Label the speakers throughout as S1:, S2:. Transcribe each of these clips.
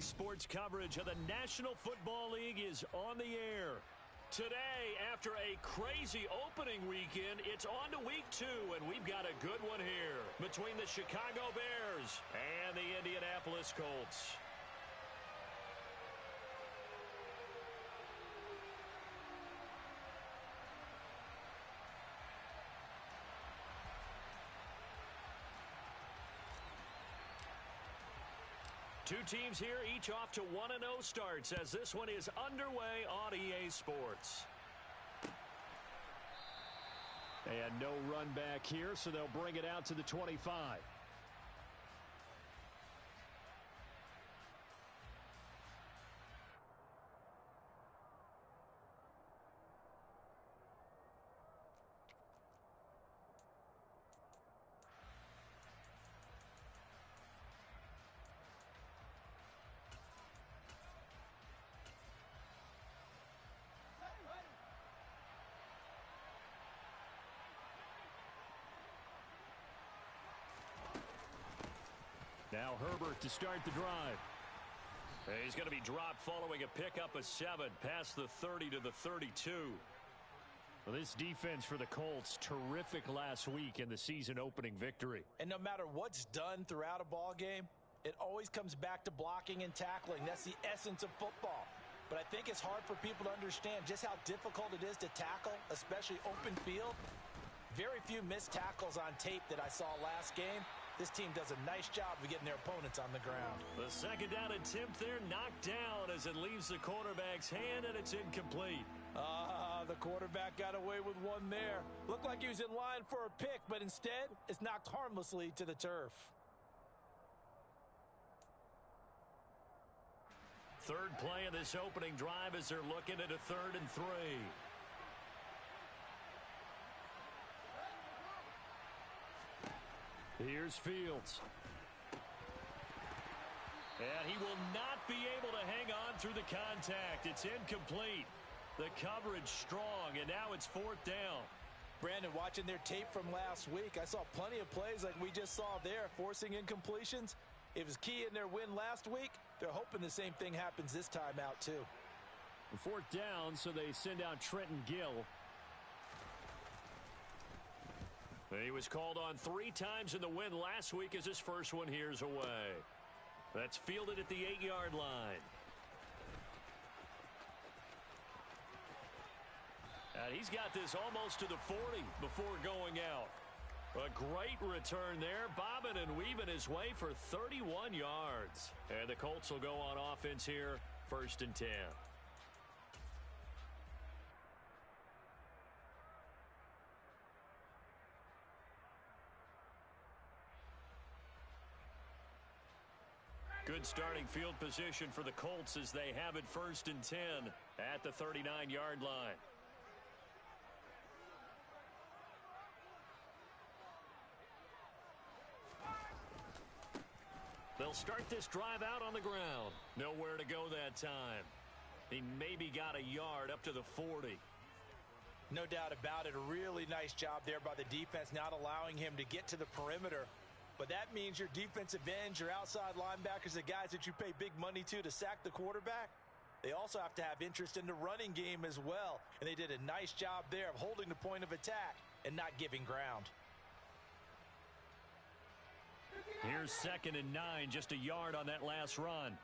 S1: Sports coverage of the National Football League is on the air. Today, after a crazy opening weekend, it's on to week 2, and we've got a good one here between the Chicago Bears and the Indianapolis Colts. Two teams here, each off to 1-0 starts as this one is underway on EA Sports. And no run back here, so they'll bring it out to the 25. Now Herbert to start the drive. He's going to be dropped following a pickup of 7 past the 30 to the 32. Well, this defense for the Colts, terrific last week in the season opening victory.
S2: And no matter what's done throughout a ball game, it always comes back to blocking and tackling. That's the essence of football. But I think it's hard for people to understand just how difficult it is to tackle, especially open field. Very few missed tackles on tape that I saw last game. This team does a nice job of getting their opponents on the ground.
S1: The second down attempt there knocked down as it leaves the quarterback's hand, and it's incomplete.
S2: The quarterback got away with one there. Looked like he was in line for a pick, but instead it's knocked harmlessly to the turf.
S1: Third play of this opening drive as they're looking at a 3rd and 3. Here's Fields. And he will not be able to hang on through the contact. It's incomplete. The coverage strong, and now it's 4th down.
S2: Brandon, watching their tape from last week, I saw plenty of plays like we just saw there, forcing incompletions. It was key in their win last week. They're hoping the same thing happens this time out, too.
S1: 4th down, so they send out Trenton Gill. He was called on 3 times in the win last week as his first one here's away. That's fielded at the 8-yard line. And he's got this almost to the 40 before going out. A great return there, bobbing and weaving his way for 31 yards. And the Colts will go on offense here, 1st and 10. Good starting field position for the Colts as they have it 1st and 10 at the 39-yard line. They'll start this drive out on the ground. Nowhere to go that time. He maybe got a yard up to the 40.
S2: No doubt about it. A really nice job there by the defense, not allowing him to get to the perimeter. But that means your defensive ends, your outside linebackers, the guys that you pay big money to sack the quarterback, they also have to have interest in the running game as well. And they did a nice job there of holding the point of attack and not giving ground.
S1: Here's 2nd and 9, just a yard on that last run.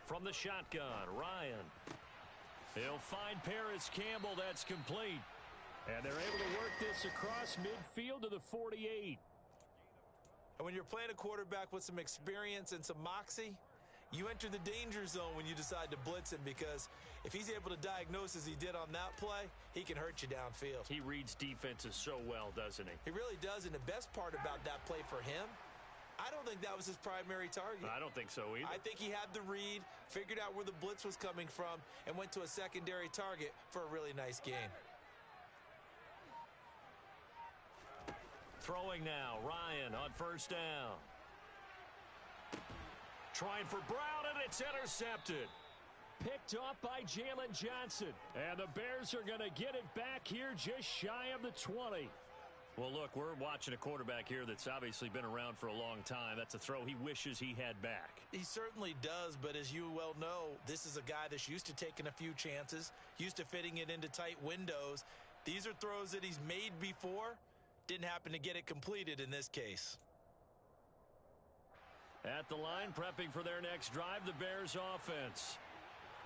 S1: From the shotgun, Ryan. He'll find Paris Campbell. That's complete. And they're able to work this across midfield to the 48.
S2: And when you're playing a quarterback with some experience and some moxie, you enter the danger zone when you decide to blitz him, because if he's able to diagnose as he did on that play, he can hurt you downfield.
S1: He reads defenses so well, doesn't he?
S2: He really does, and the best part about that play for him, I don't think that was his primary target.
S1: I don't think so either.
S2: I think he had the read, figured out where the blitz was coming from, and went to a secondary target for a really nice gain.
S1: Throwing now, Ryan on 1st down. Trying for Brown, and it's intercepted. Picked off by Jalen Johnson. And the Bears are going to get it back here just shy of the 20. Well, look, we're watching a quarterback here that's obviously been around for a long time. That's a throw he wishes he had back.
S2: He certainly does, but as you well know, this is a guy that's used to taking a few chances, used to fitting it into tight windows. These are throws that he's made before. Didn't happen to get it completed in this case.
S1: At the line, prepping for their next drive, the Bears offense.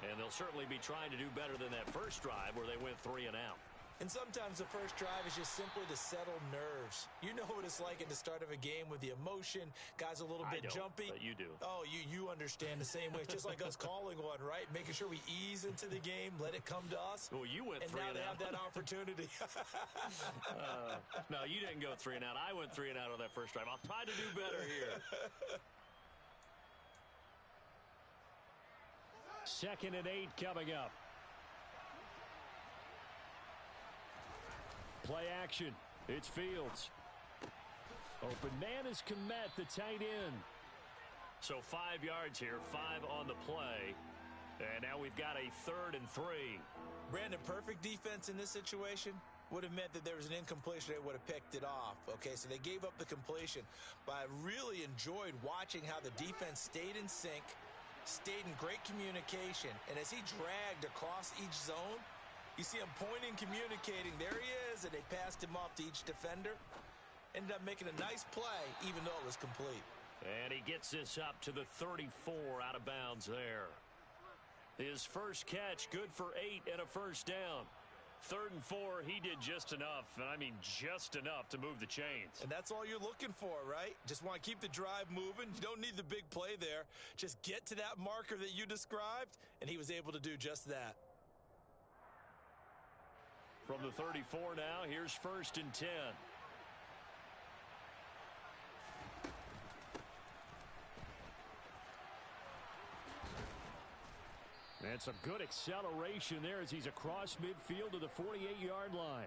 S1: And they'll certainly be trying to do better than that first drive where they went 3 and out.
S2: And sometimes the first drive is just simply to settle nerves. You know what it's like at the start of a game with the emotion, guys a little bit jumpy.
S1: But you do.
S2: Oh, you understand the same way. It's just like us calling one, right? Making sure we ease into the game, let it come to us.
S1: Well, you went 3 and out.
S2: And now they have that opportunity.
S1: No, you didn't go 3 and out. I went 3 and out on that first drive. I'll try to do better here. 2nd and 8 coming up. Play action. It's Fields. Open man is Kmet, the tight end. So 5 yards here, 5 on the play. And now we've got a 3rd and 3.
S2: Brandon, perfect defense in this situation would have meant that there was an incompletion. They would have picked it off. Okay, so they gave up the completion. But I really enjoyed watching how the defense stayed in sync, stayed in great communication. And as he dragged across each zone, you see him pointing, communicating. There he is, and they passed him off to each defender. Ended up making a nice play, even though it was complete.
S1: And he gets this up to the 34 out of bounds there. His first catch, good for 8 and a first down. 3rd and 4, he did just enough, and I mean just enough to move the chains.
S2: And that's all you're looking for, right? Just want to keep the drive moving. You don't need the big play there. Just get to that marker that you described, and he was able to do just that.
S1: From the 34 now, here's 1st and 10. And some good acceleration there as he's across midfield to the 48-yard line.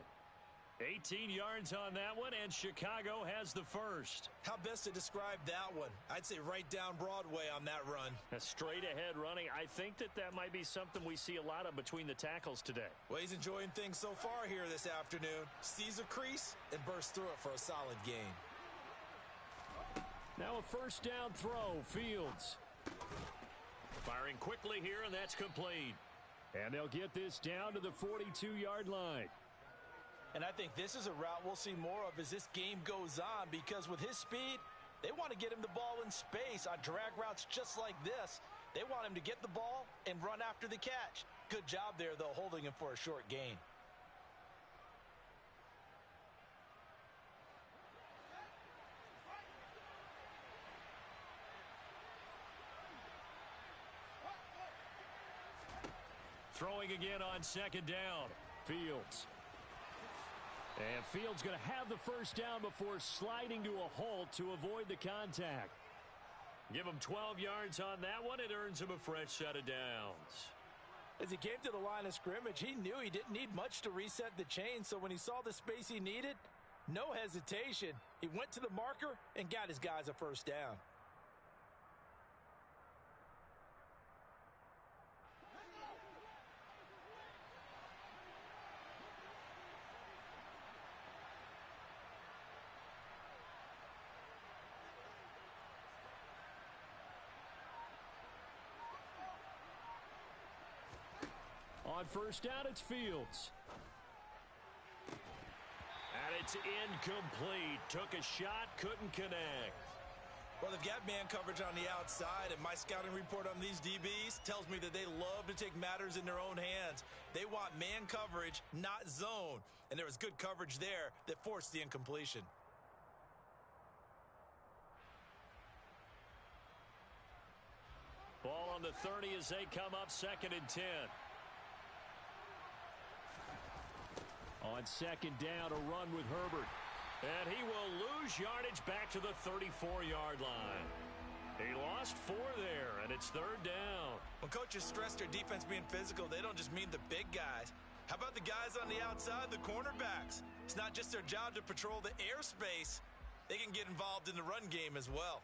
S1: 18 yards on that one, and Chicago has the first.
S2: How best to describe that one? I'd say right down Broadway on that run.
S1: A straight-ahead running. I think that might be something we see a lot of between the tackles today.
S2: Well, he's enjoying things so far here this afternoon. Sees a crease and bursts through it for a solid gain.
S1: Now a first down throw, Fields. Firing quickly here, and that's complete. And they'll get this down to the 42-yard line.
S2: And I think this is a route we'll see more of as this game goes on, because with his speed, they want to get him the ball in space on drag routes just like this. They want him to get the ball and run after the catch. Good job there, though, holding him for a short gain.
S1: Throwing again on 2nd down. Fields. And Fields going to have the first down before sliding to a halt to avoid the contact. Give him 12 yards on that one. It earns him a fresh set of downs.
S2: As he came to the line of scrimmage, he knew he didn't need much to reset the chain, so when he saw the space he needed, no hesitation. He went to the marker and got his guys a first down.
S1: On first down, it's Fields. And it's incomplete. Took a shot, couldn't connect.
S2: Well, they've got man coverage on the outside, and my scouting report on these DBs tells me that they love to take matters in their own hands. They want man coverage, not zone. And there was good coverage there that forced the incompletion.
S1: Ball on the 30 as they come up 2nd and 10. On 2nd down, a run with Herbert. And he will lose yardage back to the 34-yard line. He lost 4 there, and it's 3rd down.
S2: When coaches stress their defense being physical, they don't just mean the big guys. How about the guys on the outside, the cornerbacks? It's not just their job to patrol the airspace. They can get involved in the run game as well.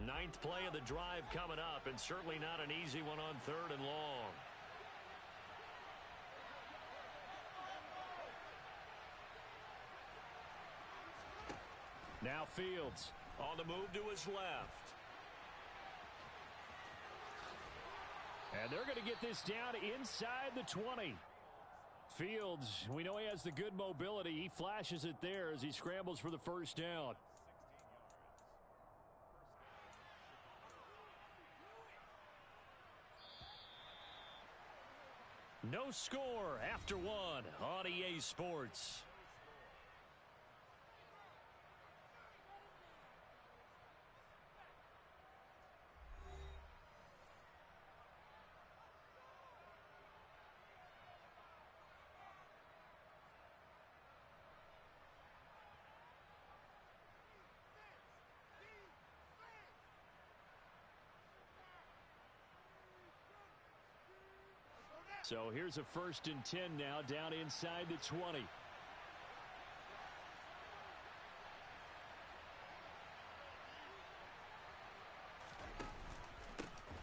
S1: Ninth play of the drive coming up, and certainly not an easy one on 3rd and long. Now Fields on the move to his left. And they're going to get this down inside the 20. Fields, we know he has the good mobility. He flashes it there as he scrambles for the first down. No score after 1 on EA Sports. So here's a 1st and 10 now down inside the 20.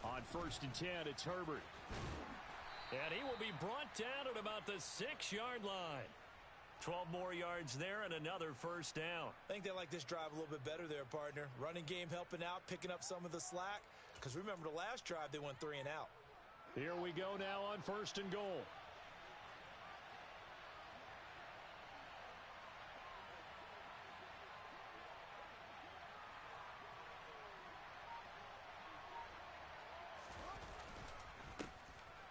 S1: On 1st and 10, it's Herbert. And he will be brought down at about the 6-yard line. 12 more yards there and another first down.
S2: I think they like this drive a little bit better there, partner. Running game helping out, picking up some of the slack. Because remember the last drive, they went 3 and out.
S1: Here we go now on 1st and goal.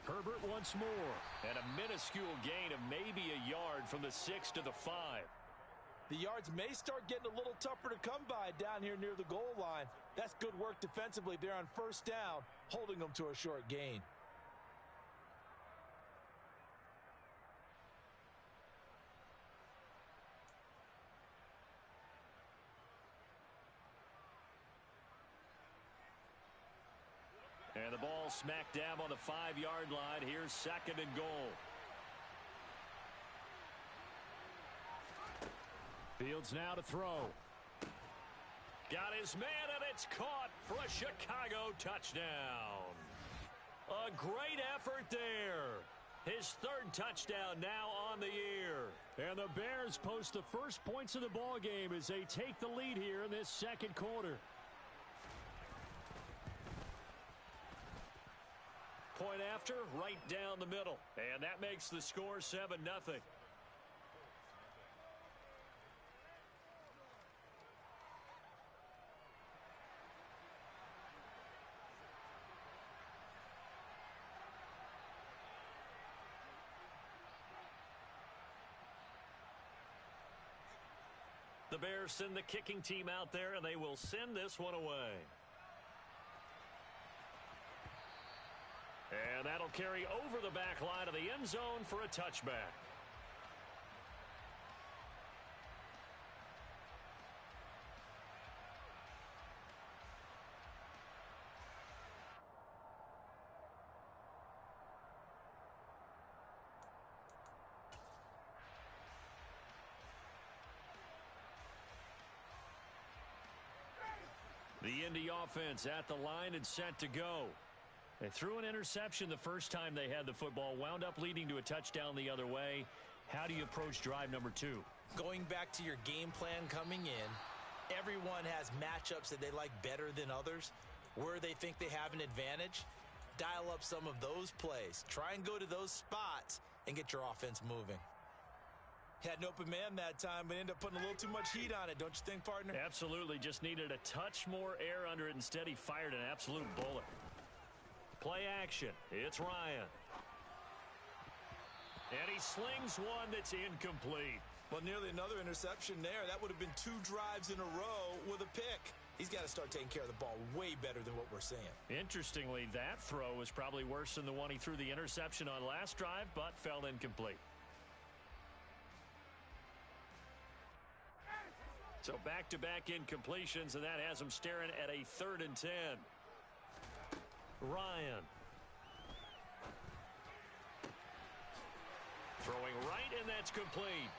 S1: Herbert once more, and a minuscule gain of maybe a yard from the 6 to the 5.
S2: The yards may start getting a little tougher to come by down here near the goal line. That's good work defensively there on 1st down, holding them to a short gain.
S1: And the ball smack dab on the 5-yard line. Here's 2nd and goal. Fields now to throw. Got his man, and it's caught for a Chicago touchdown. A great effort there. His 3rd touchdown now on the year. And the Bears post the first points of the ball game as they take the lead here in this 2nd quarter. Point after, right down the middle. And that makes the score 7-0. The Bears send the kicking team out there, and they will send this one away. And that'll carry over the back line of the end zone for a touchback. The Indy offense at the line and set to go. They threw an interception the first time they had the football, wound up leading to a touchdown the other way. How do you approach drive number 2?
S2: Going back to your game plan coming in, everyone has matchups that they like better than others, where they think they have an advantage. Dial up some of those plays. Try and go to those spots and get your offense moving. Had an open man that time, but ended up putting a little too much heat on it, don't you think, partner?
S1: Absolutely. Just needed a touch more air under it. Instead, he fired an absolute bullet. Play action. It's Ryan. And he slings one that's incomplete.
S2: Well, nearly another interception there. That would have been 2 drives in a row with a pick. He's got to start taking care of the ball way better than what we're seeing. Interestingly, that throw was probably worse than the one he threw the interception on last drive, but fell incomplete.
S1: So back-to-back incompletions, and that has him staring at a 3rd and 10. Ryan. Throwing right, and that's complete.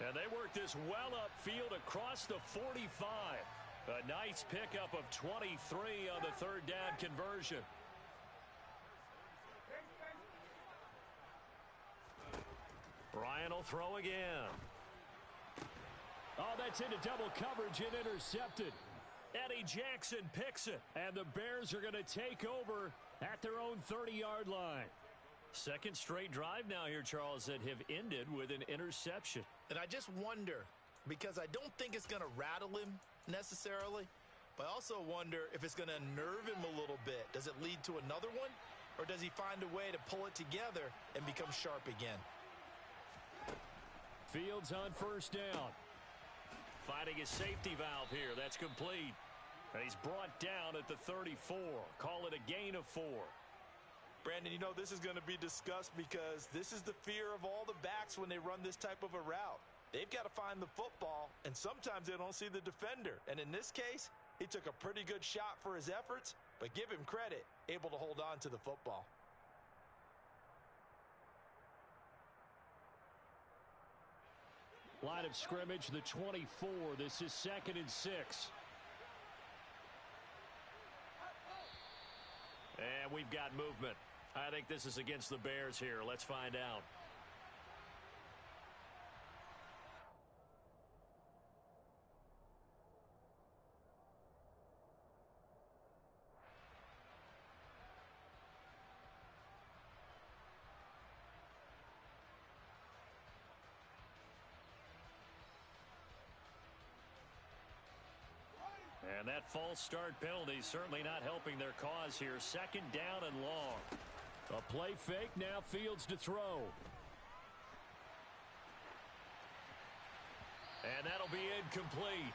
S1: And they work this well upfield across the 45. A nice pickup of 23 on the third down conversion. Ryan will throw again. Oh, that's into double coverage and intercepted. Eddie Jackson picks it, and the Bears are going to take over at their own 30-yard line. Second straight drive now here, Charles, that have ended with an interception.
S3: And I just wonder, because I don't think it's going to rattle him necessarily, but I also wonder if it's going to unnerve him a little bit. Does it lead to another one, or does he find a way to pull it together and become sharp again?
S1: Fields on first down. Finding his safety valve here. That's complete. And he's brought down at the 34. Call it a gain of 4.
S2: Brandon, you know this is going to be discussed because this is the fear of all the backs when they run this type of a route. They've got to find the football, and sometimes they don't see the defender. And in this case, he took a pretty good shot for his efforts, but give him credit, able to hold on to the football.
S1: Line of scrimmage, the 24. This is 2nd and 6. And we've got movement. I think this is against the Bears here. Let's find out. And that false start penalty certainly not helping their cause here. 2nd down and long. A play fake, now Fields to throw. And that'll be incomplete.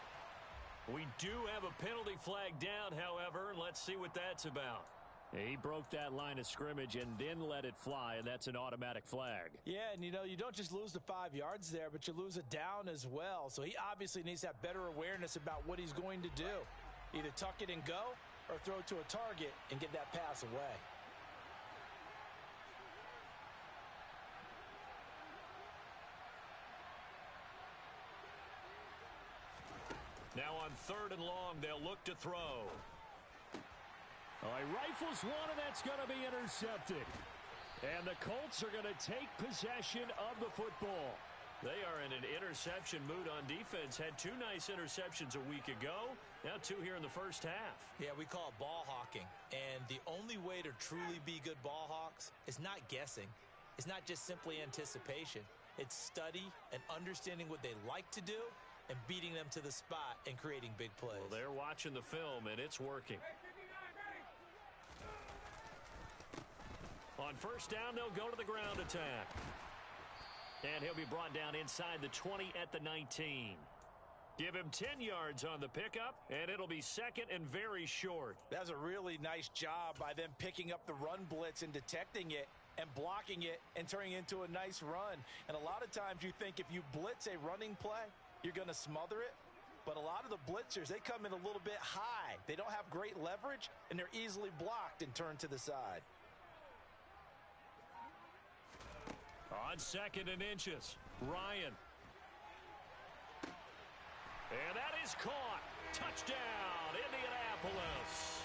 S1: We do have a penalty flag down, however. Let's see what that's about. He broke that line of scrimmage and then let it fly, and that's an automatic flag.
S2: Yeah, and you know, you don't just lose the 5 yards there, but you lose a down as well. So he obviously needs to have better awareness about what he's going to do. Either tuck it and go or throw to a target and get that pass away.
S1: Now on 3rd and long, they'll look to throw. Oh, he rifles one, and that's going to be intercepted. And the Colts are going to take possession of the football. They are in an interception mood on defense. Had 2 nice interceptions a week ago. Now 2 here in the first half.
S3: Yeah, we call it ball hawking. And the only way to truly be good ball hawks is not guessing. It's not just simply anticipation. It's study and understanding what they like to do and beating them to the spot and creating big plays.
S1: Well, they're watching the film, and it's working. On first down, they'll go to the ground attack. And he'll be brought down inside the 20 at the 19. Give him 10 yards on the pickup, and it'll be 2nd and very short.
S2: That's a really nice job by them picking up the run blitz and detecting it and blocking it and turning it into a nice run. And a lot of times you think if you blitz a running play, you're going to smother it. But a lot of the blitzers, they come in a little bit high. They don't have great leverage, and they're easily blocked and turned to the side.
S1: On 2nd and inches, Ryan. And that is caught. Touchdown, Indianapolis.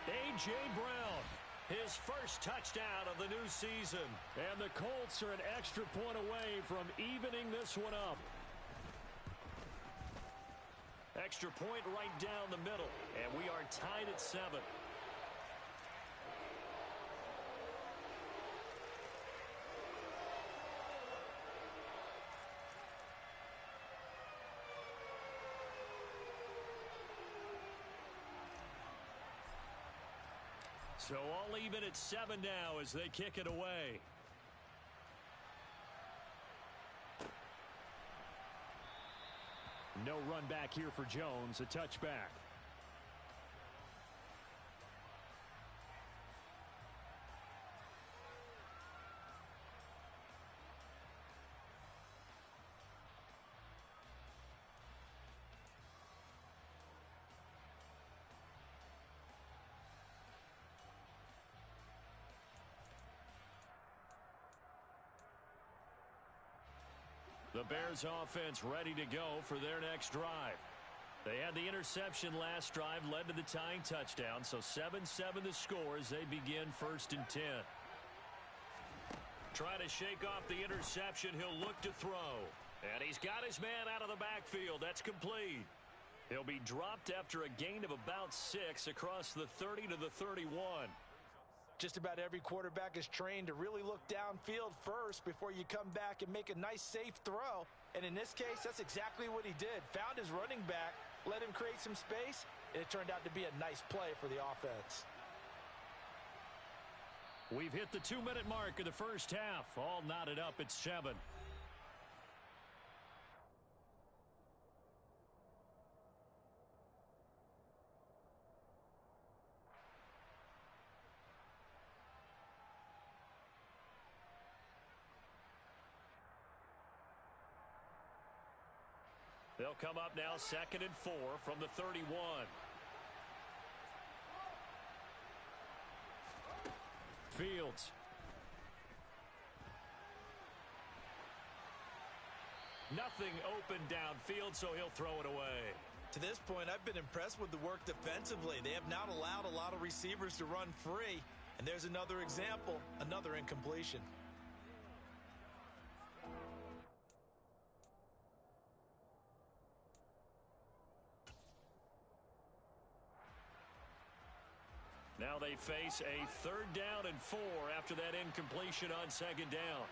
S1: A.J. Brown, his first touchdown of the new season. And the Colts are an extra point away from evening this one up. Extra point right down the middle. And we are tied at 7. So all even at 7 now as they kick it away. No run back here for Jones. A touchback. The Bears offense ready to go for their next drive. They had the interception last drive, led to the tying touchdown, so 7-7 the score as they begin 1st and 10. Trying to shake off the interception, he'll look to throw. And he's got his man out of the backfield. That's complete. He'll be dropped after a gain of about 6 across the 30 to the 31.
S2: Just about every quarterback is trained to really look downfield first before you come back and make a nice, safe throw. And in this case, that's exactly what he did. Found his running back, let him create some space, and it turned out to be a nice play for the offense.
S1: We've hit the 2-minute mark of the first half. All knotted up at 7. They'll come up now 2nd and 4 from the 31. Fields. Nothing open downfield, so he'll throw it away.
S2: To this point, I've been impressed with the work defensively. They have not allowed a lot of receivers to run free. And there's another example, another incompletion.
S1: Now they face a 3rd down and 4 after that incompletion on 2nd down.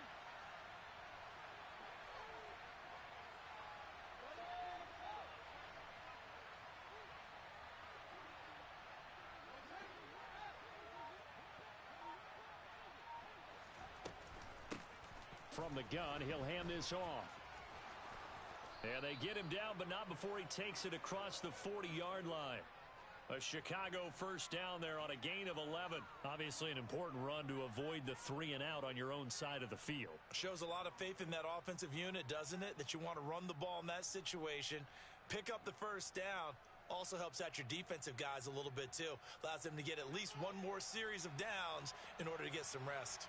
S1: From the gun, he'll hand this off. And they get him down, but not before he takes it across the 40-yard line. A Chicago 1st down there on a gain of 11. Obviously an important run to avoid the 3 and out on your own side of the field.
S2: Shows a lot of faith in that offensive unit, doesn't it? That you want to run the ball in that situation. Pick up the 1st down. Also helps out your defensive guys a little bit too. Allows them to get at least one more series of downs in order to get some rest.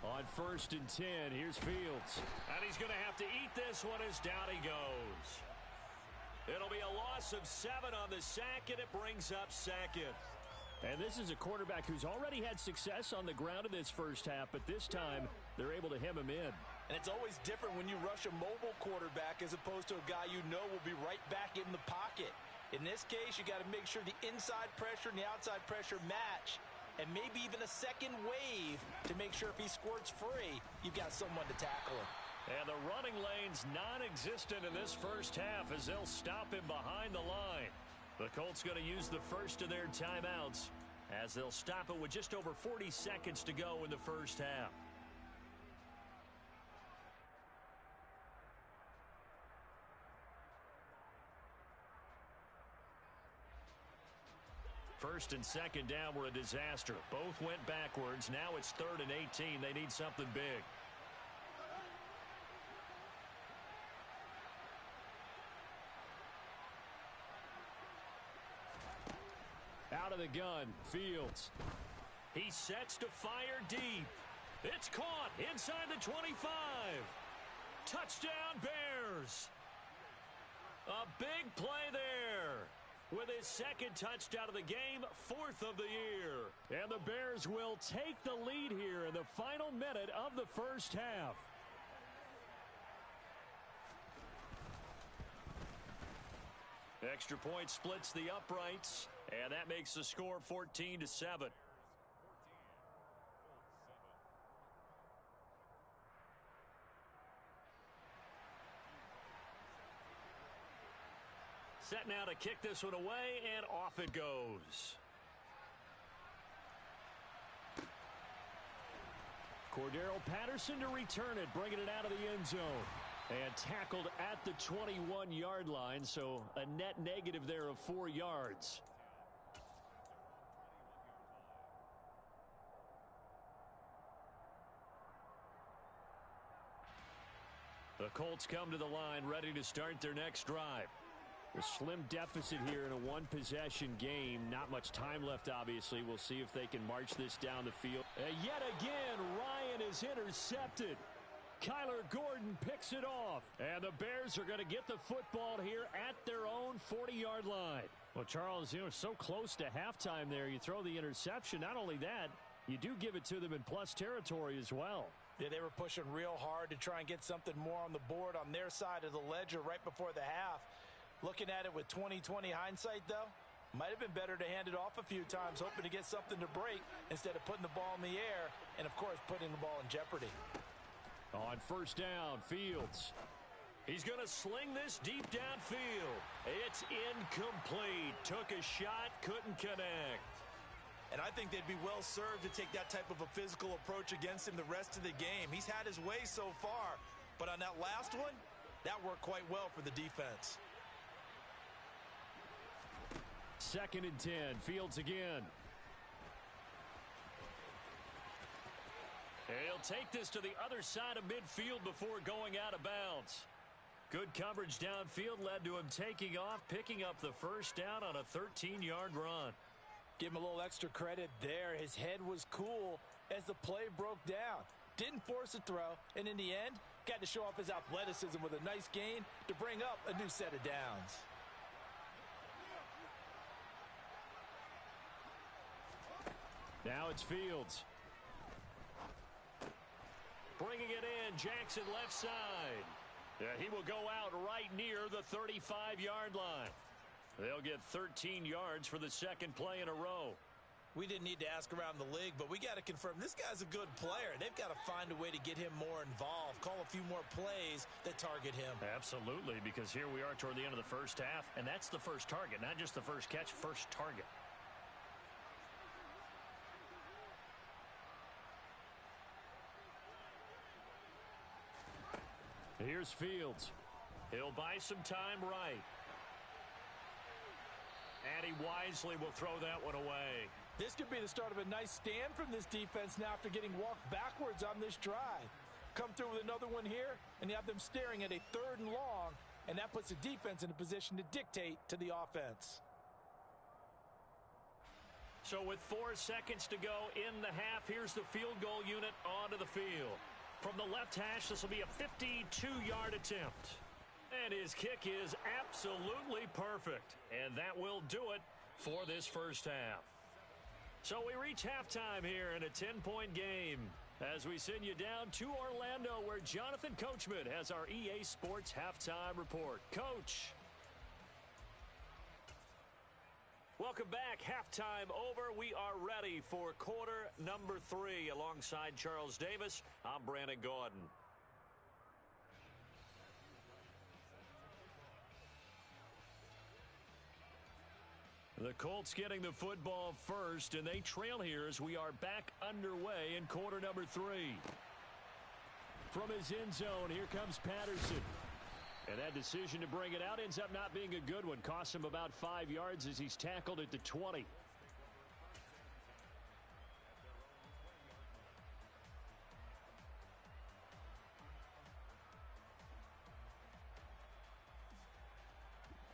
S1: On 1st and 10, here's Fields. And he's going to have to eat this one as down he goes. It'll be a loss of 7 on the sack, and it brings up 2nd. And this is a quarterback who's already had success on the ground in this first half, but this time they're able to hem him in.
S2: And it's always different when you rush a mobile quarterback as opposed to a guy you know will be right back in the pocket. In this case, you got to make sure the inside pressure and the outside pressure match. And maybe even a second wave to make sure if he squirts free, you've got someone to tackle him.
S1: And the running lane's non-existent in this first half as they'll stop him behind the line. The Colts going to use the first of their timeouts as they'll stop it with just over 40 seconds to go in the first half. First and 2nd down were a disaster. Both went backwards. Now it's 3rd and 18. They need something big. Out of the gun, Fields. He sets to fire deep. It's caught inside the 25. Touchdown, Bears. A big play there. With his 2nd touchdown of the game, 4th of the year. And the Bears will take the lead here in the final minute of the first half. Extra point splits the uprights, and that makes the score 14-7. Set now to kick this one away, and off it goes. Cordero Patterson to return it, bringing it out of the end zone. And tackled at the 21-yard line, so a net negative there of 4 yards. The Colts come to the line ready to start their next drive. A slim deficit here in a one-possession game. Not much time left, obviously. We'll see if they can march this down the field. And yet again, Ryan is intercepted. Kyler Gordon picks it off. And the Bears are going to get the football here at their own 40-yard line. Well, Charles, so close to halftime there. You throw the interception. Not only that, you do give it to them in plus territory as well.
S2: Yeah, they were pushing real hard to try and get something more on the board on their side of the ledger right before the half. Looking at it with 20/20 hindsight, though, might have been better to hand it off a few times, hoping to get something to break instead of putting the ball in the air and, of course, putting the ball in jeopardy.
S1: On first down, Fields. He's going to sling this deep downfield. It's incomplete. Took a shot, couldn't connect.
S2: And I think they'd be well served to take that type of a physical approach against him the rest of the game. He's had his way so far, but on that last one, that worked quite well for the defense.
S1: 2nd and 10. Fields again. He'll take this to the other side of midfield before going out of bounds. Good coverage downfield led to him taking off, picking up the first down on a 13-yard run.
S2: Give him a little extra credit there. His head was cool as the play broke down. Didn't force a throw, and in the end, got to show off his athleticism with a nice gain to bring up a new set of downs.
S1: Now it's Fields. Bringing it in, Jackson left side. He will go out right near the 35-yard line. They'll get 13 yards for the second play in a row.
S2: We didn't need to ask around the league, but we got to confirm this guy's a good player. They've got to find a way to get him more involved, call a few more plays that target him.
S1: Absolutely, because here we are toward the end of the first half, and that's the first target, not just the first catch, first target. Here's Fields. He'll buy some time right. And he wisely will throw that one away.
S2: This could be the start of a nice stand from this defense now after getting walked backwards on this drive. Come through with another one here, and you have them staring at a 3rd and long, and that puts the defense in a position to dictate to the offense.
S1: So with 4 seconds to go in the half, here's the field goal unit onto the field. From the left hash, this will be a 52-yard attempt. And his kick is absolutely perfect. And that will do it for this first half. So we reach halftime here in a 10-point game as we send you down to Orlando, where Jonathan Coachman has our EA Sports Halftime Report. Coach. Welcome back. Halftime over. We are ready for quarter number 3. Alongside Charles Davis, I'm Brandon Gordon. The Colts getting the football first, and they trail here as we are back underway in quarter number 3. From his end zone, here comes Patterson. And that decision to bring it out ends up not being a good one. Costs him about 5 yards as he's tackled at the 20.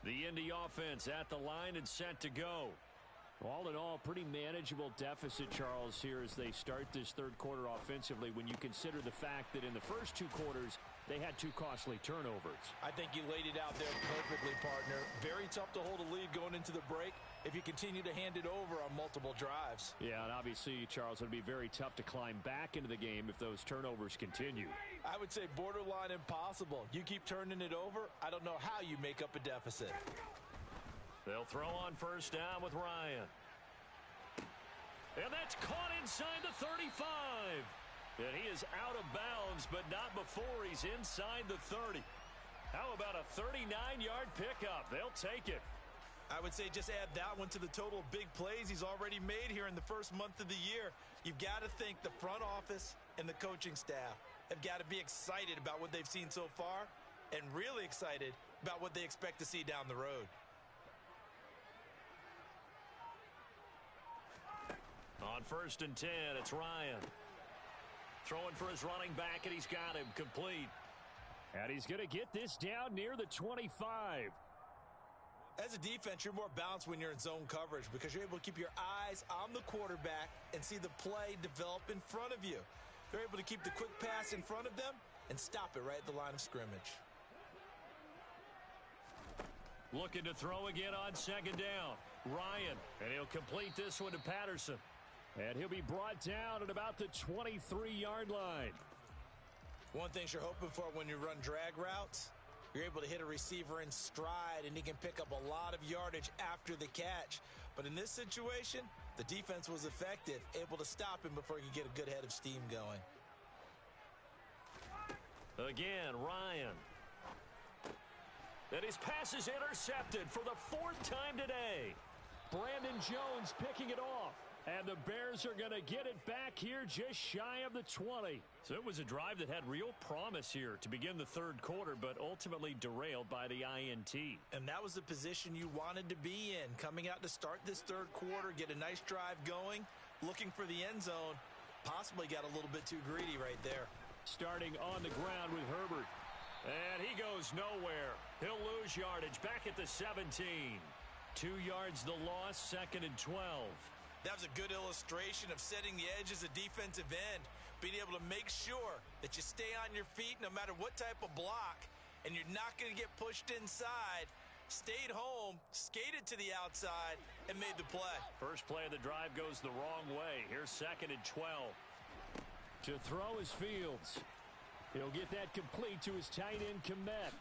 S1: The Indy offense at the line and set to go. All in all, pretty manageable deficit, Charles, here as they start this third quarter offensively when you consider the fact that in the first 2 quarters, they had 2 costly turnovers.
S2: I think you laid it out there perfectly, partner. Very tough to hold a lead going into the break if you continue to hand it over on multiple drives.
S1: Yeah, and obviously, Charles, it would be very tough to climb back into the game if those turnovers continue.
S2: I would say borderline impossible. You keep turning it over, I don't know how you make up a deficit.
S1: They'll throw on first down with Ryan. And that's caught inside the 35. And he is out of bounds, but not before he's inside the 30. How about a 39-yard pickup? They'll take it.
S2: I would say just add that one to the total of big plays he's already made here in the first month of the year. You've got to think the front office and the coaching staff have got to be excited about what they've seen so far and really excited about what they expect to see down the road.
S1: On first and 10, it's Ryan. Throwing for his running back, and he's got him complete. And he's going to get this down near the 25.
S2: As a defense, you're more balanced when you're in zone coverage because you're able to keep your eyes on the quarterback and see the play develop in front of you. They're able to keep the quick pass in front of them and stop it right at the line of scrimmage.
S1: Looking to throw again on second down. Ryan, and he'll complete this one to Patterson. And he'll be brought down at about the 23-yard line.
S2: One thing you're hoping for when you run drag routes, you're able to hit a receiver in stride, and he can pick up a lot of yardage after the catch. But in this situation, the defense was effective, able to stop him before he could get a good head of steam going.
S1: Again, Ryan. And his pass is intercepted for the 4th time today. Brandon Jones picking it off. And the Bears are going to get it back here just shy of the 20. So it was a drive that had real promise here to begin the third quarter, but ultimately derailed by the INT.
S2: And that was the position you wanted to be in, coming out to start this third quarter, get a nice drive going, looking for the end zone. Possibly got a little bit too greedy right there.
S1: Starting on the ground with Herbert. And he goes nowhere. He'll lose yardage back at the 17. 2 yards the loss, 2nd and 12.
S2: That was a good illustration of setting the edge as a defensive end, being able to make sure that you stay on your feet no matter what type of block, and you're not going to get pushed inside. Stayed home, skated to the outside, and made the play.
S1: First play of the drive goes the wrong way. Here's 2nd and 12. To throw is Fields. He'll get that complete to his tight end, Kmet.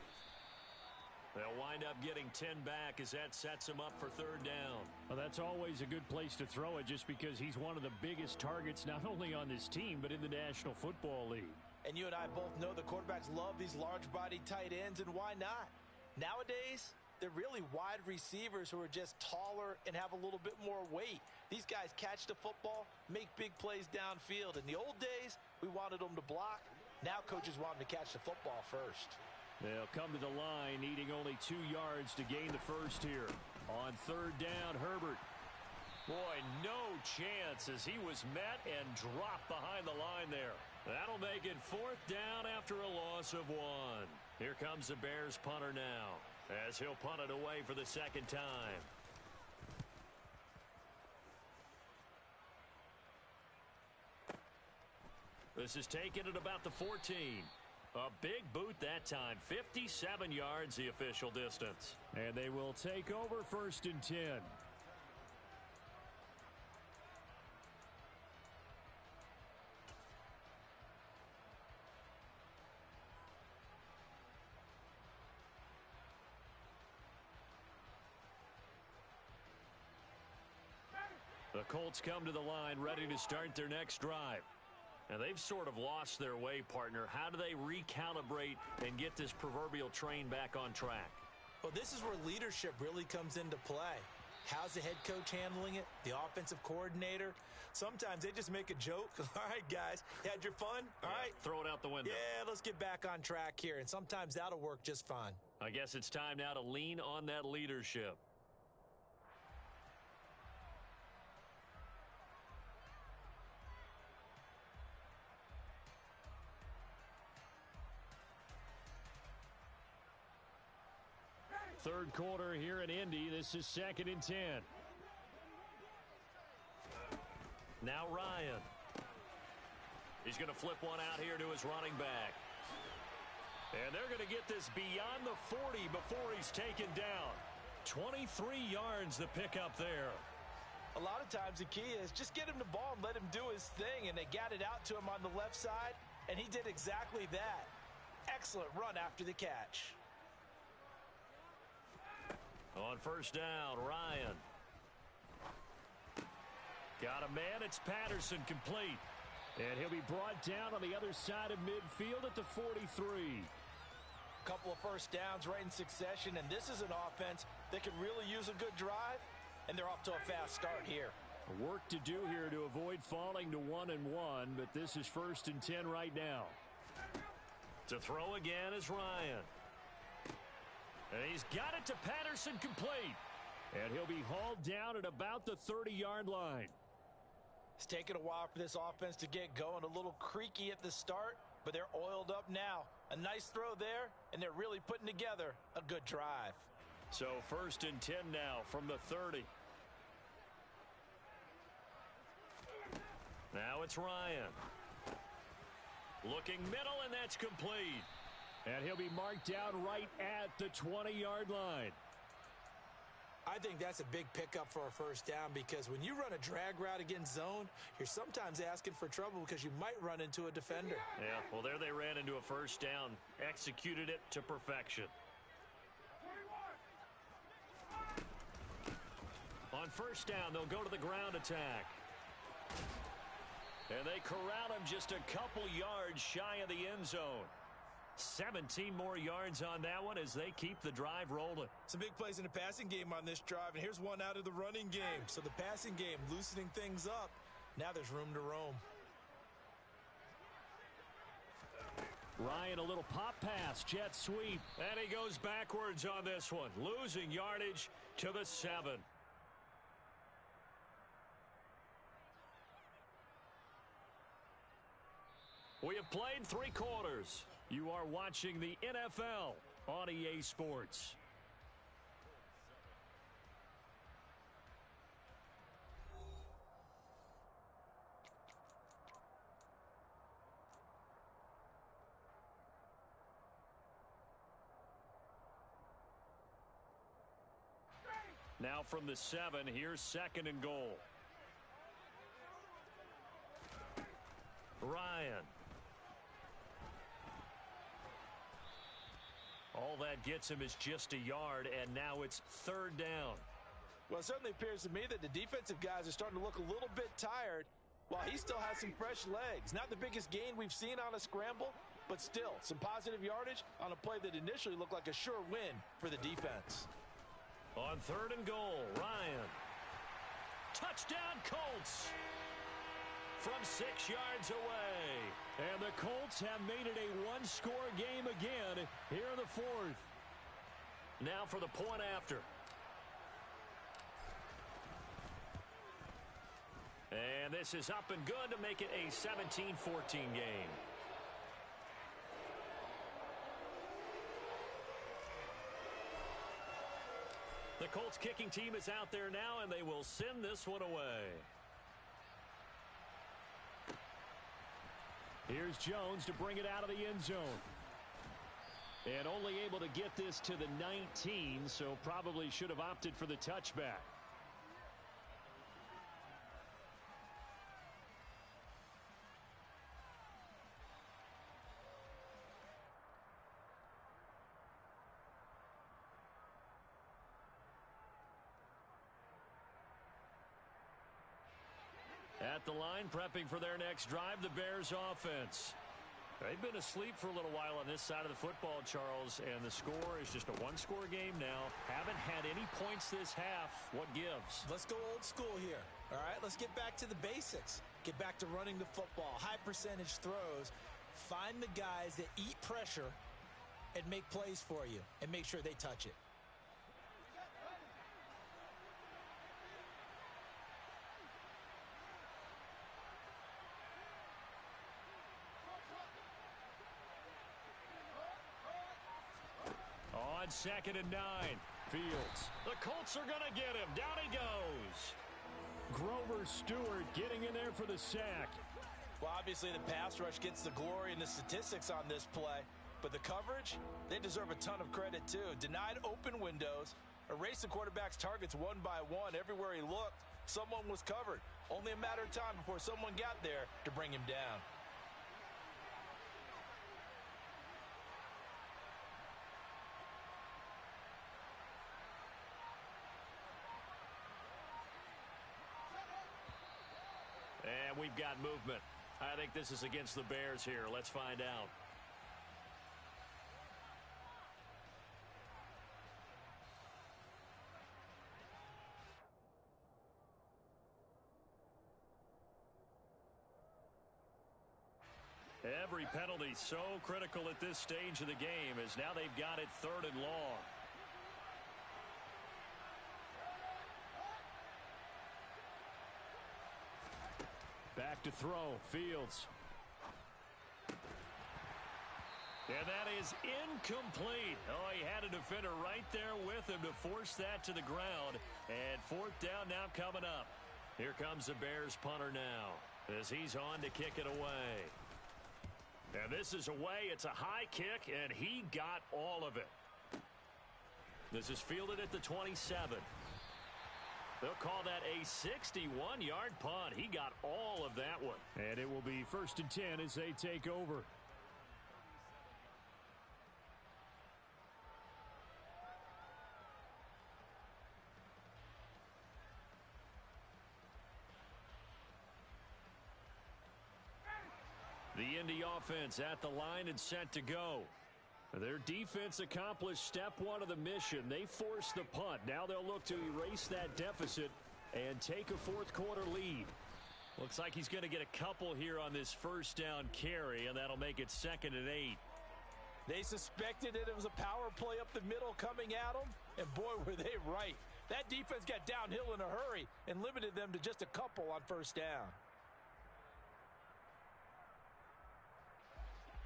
S1: They'll wind up getting 10 back as that sets him up for 3rd down. Well, that's always a good place to throw it just because he's one of the biggest targets not only on this team but in the National Football League.
S2: And you and I both know the quarterbacks love these large-bodied tight ends, and why not? Nowadays, they're really wide receivers who are just taller and have a little bit more weight. These guys catch the football, make big plays downfield. In the old days, we wanted them to block. Now coaches want them to catch the football first.
S1: They'll come to the line, needing only 2 yards to gain the first here. On 3rd down, Herbert. Boy, no chance as he was met and dropped behind the line there. That'll make it 4th down after a loss of 1. Here comes the Bears punter now, as he'll punt it away for the 2nd time. This is taken at about the 14. A big boot that time. 57 yards the official distance. And they will take over 1st and 10. The Colts come to the line ready to start their next drive. And they've sort of lost their way, partner. How do they recalibrate and get this proverbial train back on track?
S2: Well, this is where leadership really comes into play. How's the head coach handling it? The offensive coordinator? Sometimes they just make a joke. All right, guys, you had your fun? All right.
S1: Throw it out the window.
S2: Yeah, let's get back on track here. And sometimes that'll work just fine.
S1: I guess it's time now to lean on that leadership. Third quarter here in Indy. This is 2nd and 10. Now Ryan. He's going to flip one out here to his running back. And they're going to get this beyond the 40 before he's taken down. 23 yards the pickup there.
S2: A lot of times the key is just get him the ball and let him do his thing. And they got it out to him on the left side, and he did exactly that. Excellent run after the catch.
S1: On 1st down, Ryan. Got a man. It's Patterson complete. And he'll be brought down on the other side of midfield at the 43.
S2: Couple of first downs right in succession, and this is an offense that can really use a good drive, and they're off to a fast start here.
S1: Work to do here to avoid falling to 1-1, but this is 1st and 10 right now. To throw again is Ryan. And he's got it to Patterson complete. And he'll be hauled down at about the 30-yard line.
S2: It's taken a while for this offense to get going. A little creaky at the start, but they're oiled up now. A nice throw there, and they're really putting together a good drive.
S1: So 1st and 10 now from the 30. Now it's Ryan. Looking middle, and that's complete. And he'll be marked down right at the 20-yard line.
S3: I think that's a big pickup for a first down because when you run a drag route against zone, you're sometimes asking for trouble because you might run into a defender.
S1: Yeah, well, there they ran into a first down, executed it to perfection. On first down, they'll go to the ground attack. And they corral him just a couple yards shy of the end zone. 17 more yards on that one as they keep the drive rolling.
S2: Some big plays in the passing game on this drive, and here's one out of the running game. So the passing game loosening things up. Now there's room to roam.
S1: Ryan, a little pop pass, jet sweep, and he goes backwards on this one, losing yardage to the 7. We have played 3 quarters. You are watching the NFL on EA Sports. Now from the 7, here's 2nd and goal. Ryan. All that gets him is just a yard, and now it's 3rd down.
S2: Well, it certainly appears to me that the defensive guys are starting to look a little bit tired while he still has some fresh legs. Not the biggest gain we've seen on a scramble, but still some positive yardage on a play that initially looked like a sure win for the defense.
S1: On 3rd and goal, Ryan. Touchdown, Colts! From 6 yards away. And the Colts have made it a one-score game again here in the 4th. Now for the point after. And this is up and good to make it a 17-14 game. The Colts kicking team is out there now, and they will send this one away. Here's Jones to bring it out of the end zone. And only able to get this to the 19, so probably should have opted for the touchback. At the line, prepping for their next drive, the Bears offense. They've been asleep for a little while on this side of the football, Charles, and the score is just a one-score game now. Haven't had any points this half. What gives?
S3: Let's go old school here. All right, let's get back to the basics. Get back to running the football, high percentage throws. Find the guys that eat pressure and make plays for you and make sure they touch it.
S1: On 2nd and 9, Fields. The Colts are going to get him. Down he goes. Grover Stewart getting in there for the sack.
S2: Well, obviously the pass rush gets the glory and the statistics on this play, but the coverage, they deserve a ton of credit too. Denied open windows, erased the quarterback's targets one by one. Everywhere he looked, someone was covered. Only a matter of time before someone got there to bring him down.
S1: And we've got movement. I think this is against the Bears here. Let's find out. Every penalty so critical at this stage of the game as now they've got it 3rd and long. Back to throw, Fields. And that is incomplete. Oh, he had a defender right there with him to force that to the ground. And fourth down now coming up. Here comes the Bears punter now as he's on to kick it away. And this is away. It's a high kick, and he got all of it. This is fielded at the 27. They'll call that a 61-yard punt. He got all of that one.
S4: And it will be 1st and 10 as they take over.
S1: The Indy offense at the line and set to go. Their defense accomplished step one of the mission. They forced the punt. Now they'll look to erase that deficit and take a fourth quarter lead. Looks like he's going to get a couple here on this first down carry, and that'll make it 2nd and 8.
S2: They suspected it was a power play up the middle coming at them, and boy, were they right. That defense got downhill in a hurry and limited them to just a couple on first down.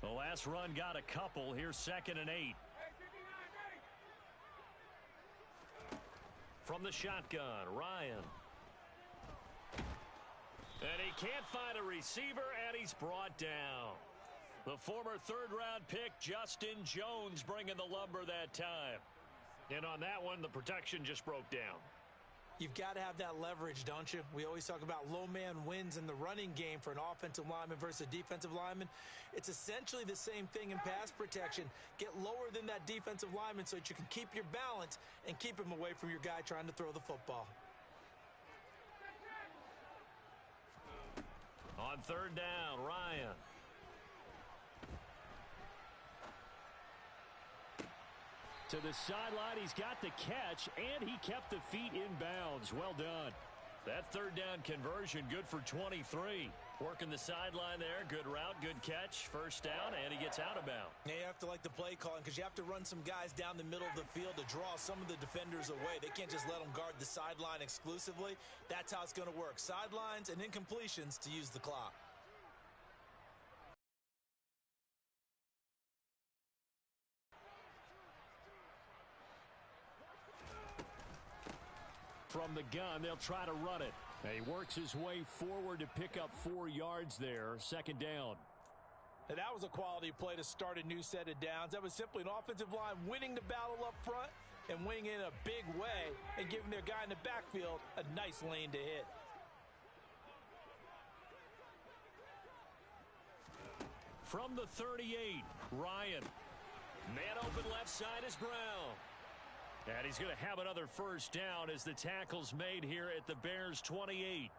S1: The last run got a couple. Here's 2nd and 8. From the shotgun, Ryan. And he can't find a receiver, and he's brought down. The former third-round pick, Justin Jones, bringing the lumber that time. And on that one, the protection just broke down.
S2: You've got to have that leverage, don't you? We always talk about low man wins in the running game for an offensive lineman versus a defensive lineman. It's essentially the same thing in pass protection. Get lower than that defensive lineman so that you can keep your balance and keep him away from your guy trying to throw the football.
S1: On 3rd down, Ryan. To the sideline, he's got the catch, and he kept the feet in bounds. Well done. That 3rd down conversion, good for 23. Working the sideline there, good route, good catch, first down, and he gets out of bounds.
S2: Yeah, you have to like the play calling because you have to run some guys down the middle of the field to draw some of the defenders away. They can't just let them guard the sideline exclusively. That's how it's going to work. Sidelines and incompletions to use the clock.
S1: From the gun, they'll try to run it. And he works his way forward to pick up 4 yards there. 2nd down.
S2: And that was a quality play to start a new set of downs. That was simply an offensive line winning the battle up front and winning in a big way and giving their guy in the backfield a nice lane to hit.
S1: From the 38, Ryan. Man open left side is Brown. And he's going to have another first down as the tackle's made here at the Bears' 28.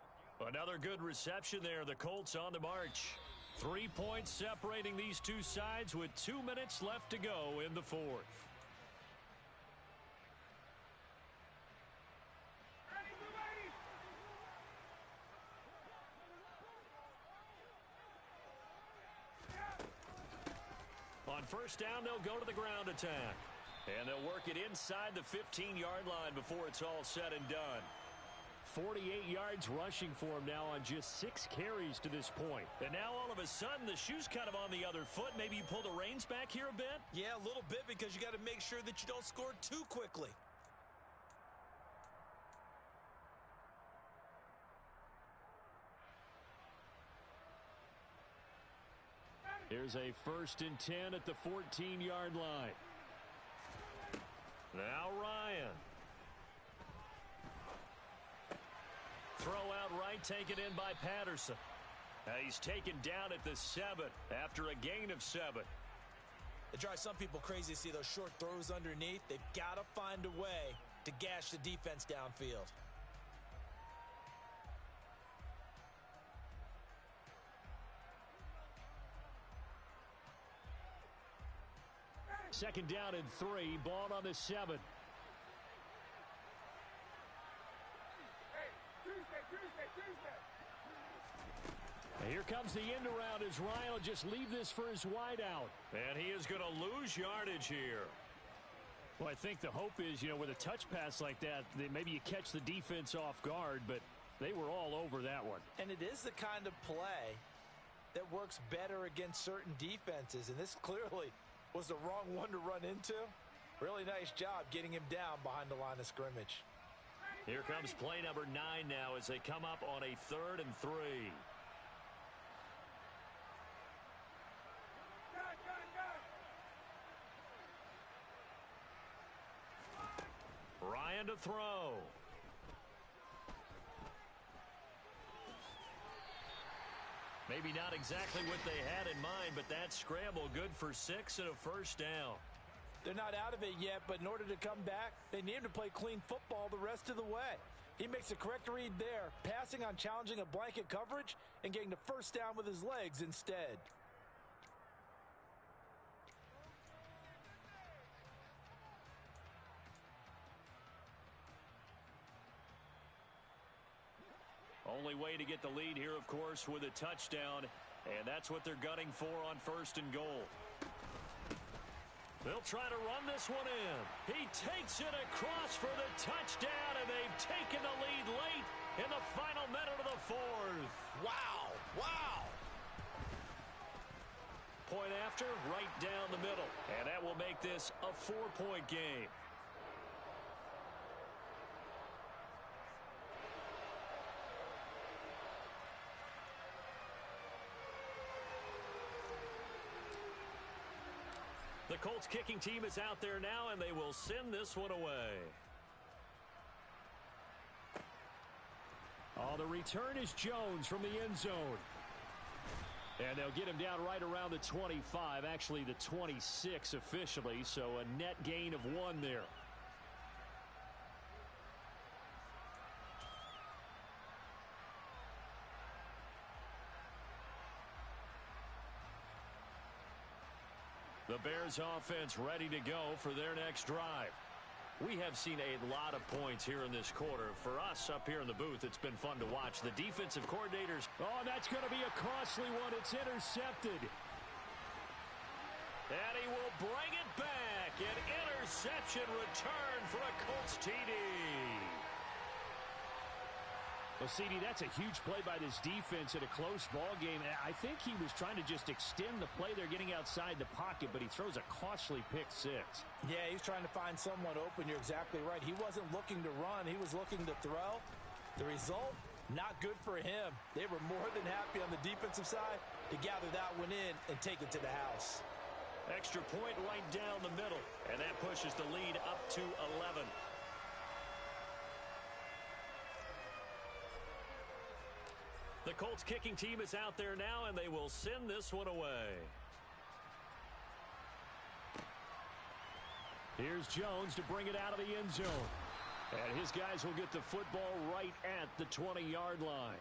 S1: Another good reception there. The Colts on the march. 3 points separating these two sides with 2 minutes left to go in the fourth. On first down, they'll go to the ground attack. And they'll work it inside the 15-yard line before it's all said and done. 48 yards rushing for him now on just 6 carries to this point. And now all of a sudden the shoe's kind of on the other foot. Maybe you pull the reins back here a bit?
S2: Yeah, a little bit because you got to make sure that you don't score too quickly.
S1: Here's a 1st and 10 at the 14-yard line. Now Ryan. Throw out right, taken in by Patterson. He's taken down at the 7 after a gain of 7.
S2: It drives some people crazy to see those short throws underneath. They've got to find a way to gash the defense downfield.
S1: Second down and 3. Ball on the 7. Here comes the end around as Ryan will just leave this for his wideout. And he is going to lose yardage here. Well, I think the hope is, with a touch pass like that, maybe you catch the defense off guard, but they were all over that one.
S2: And it is the kind of play that works better against certain defenses, and this clearly was the wrong one to run into. Really nice job getting him down behind the line of scrimmage.
S1: Here comes play number 9 now as they come up on a 3rd and 3. Ryan to throw. Maybe not exactly what they had in mind, but that scramble good for 6 and a first down.
S2: They're not out of it yet, but in order to come back, they need him to play clean football the rest of the way. He makes the correct read there, passing on challenging a blanket coverage and getting the first down with his legs instead.
S1: Only way to get the lead here, of course, with a touchdown, and that's what they're gunning for on 1st and goal. They'll try to run this one in. He takes it across for the touchdown, and they've taken the lead late in the final minute of the 4th.
S2: Wow! Wow!
S1: Point after, right down the middle, and that will make this a 4-point game. The Colts kicking team is out there now, and they will send this one away.
S4: Oh, the return is Jones from the end zone. And they'll get him down right around the 25, actually the 26 officially, so a net gain of 1 there.
S1: The Bears offense ready to go for their next drive. We have seen a lot of points here in this quarter. For us up here in the booth, it's been fun to watch. The defensive coordinators.
S4: Oh, that's going to be a costly one. It's intercepted.
S1: And he will bring it back. An interception return for a Colts TD.
S4: Well, CD, that's a huge play by this defense in a close ball game. I think he was trying to just extend the play. They're getting outside the pocket, but he throws a costly pick 6.
S2: Yeah, he's trying to find someone open. You're exactly right. He wasn't looking to run. He was looking to throw. The result, not good for him. They were more than happy on the defensive side to gather that one in and take it to the house.
S1: Extra point right down the middle, and that pushes the lead up to 11. The Colts kicking team is out there now, and they will send this one away.
S4: Here's Jones to bring it out of the end zone. And his guys will get the football right at the 20-yard line.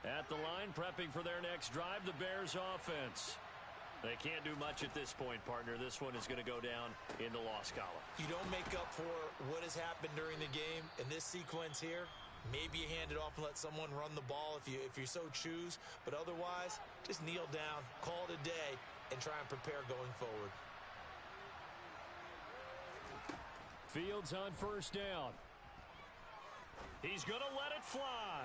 S1: At the line, prepping for their next drive, the Bears offense. They can't do much at this point, partner. This one is going to go down in the loss column.
S3: You don't make up for what has happened during the game. In this sequence here, maybe you hand it off and let someone run the ball if you so choose. But otherwise, just kneel down, call it a day, and try and prepare going forward.
S4: Fields on 1st down.
S1: He's going to let it fly.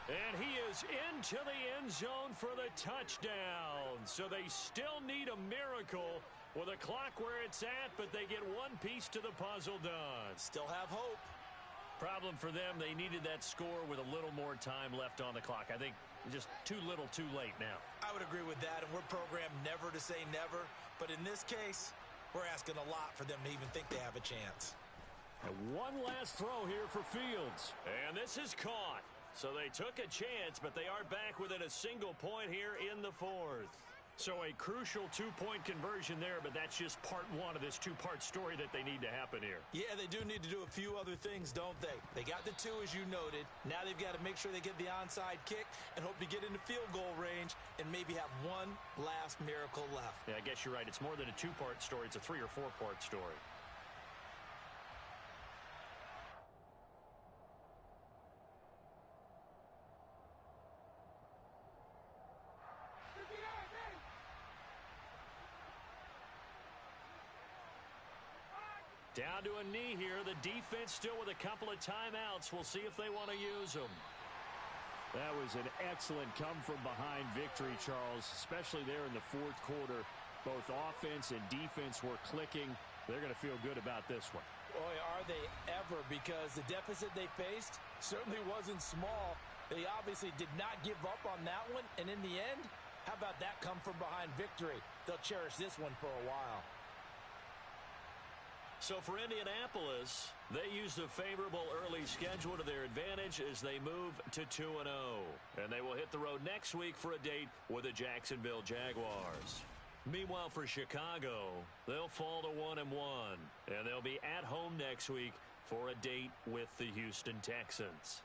S1: And he is into the end zone for the touchdown. So they still need a miracle with a clock where it's at, but they get one piece to the puzzle done.
S3: Still have hope.
S1: Problem for them, they needed that score with a little more time left on the clock. I think just too little too late now.
S3: I would agree with that, and we're programmed never to say never. But in this case, we're asking a lot for them to even think they have a chance.
S4: And one last throw here for Fields.
S1: And this is caught. So they took a chance, but they are back within a single point here in the 4th. So a crucial 2-point conversion there, but that's just part 1 of this 2-part story that they need to happen here.
S3: Yeah, they do need to do a few other things, don't they? They got the 2, as you noted. Now they've got to make sure they get the onside kick and hope to get into field goal range and maybe have one last miracle left.
S1: Yeah, I guess you're right. It's more than a 2-part story. It's a 3- or 4-part story. Down to a knee here. The defense still with a couple of timeouts. We'll see if they want to use them.
S4: That was an excellent come-from-behind victory, Charles, especially there in the fourth quarter. Both offense and defense were clicking. They're going to feel good about this one.
S2: Boy, are they ever, because the deficit they faced certainly wasn't small. They obviously did not give up on that one, and in the end, how about that come-from-behind victory? They'll cherish this one for a while.
S1: So for Indianapolis, they use the favorable early schedule to their advantage as they move to 2-0. And they will hit the road next week for a date with the Jacksonville Jaguars. Meanwhile, for Chicago, they'll fall to 1-1. And they'll be at home next week for a date with the Houston Texans.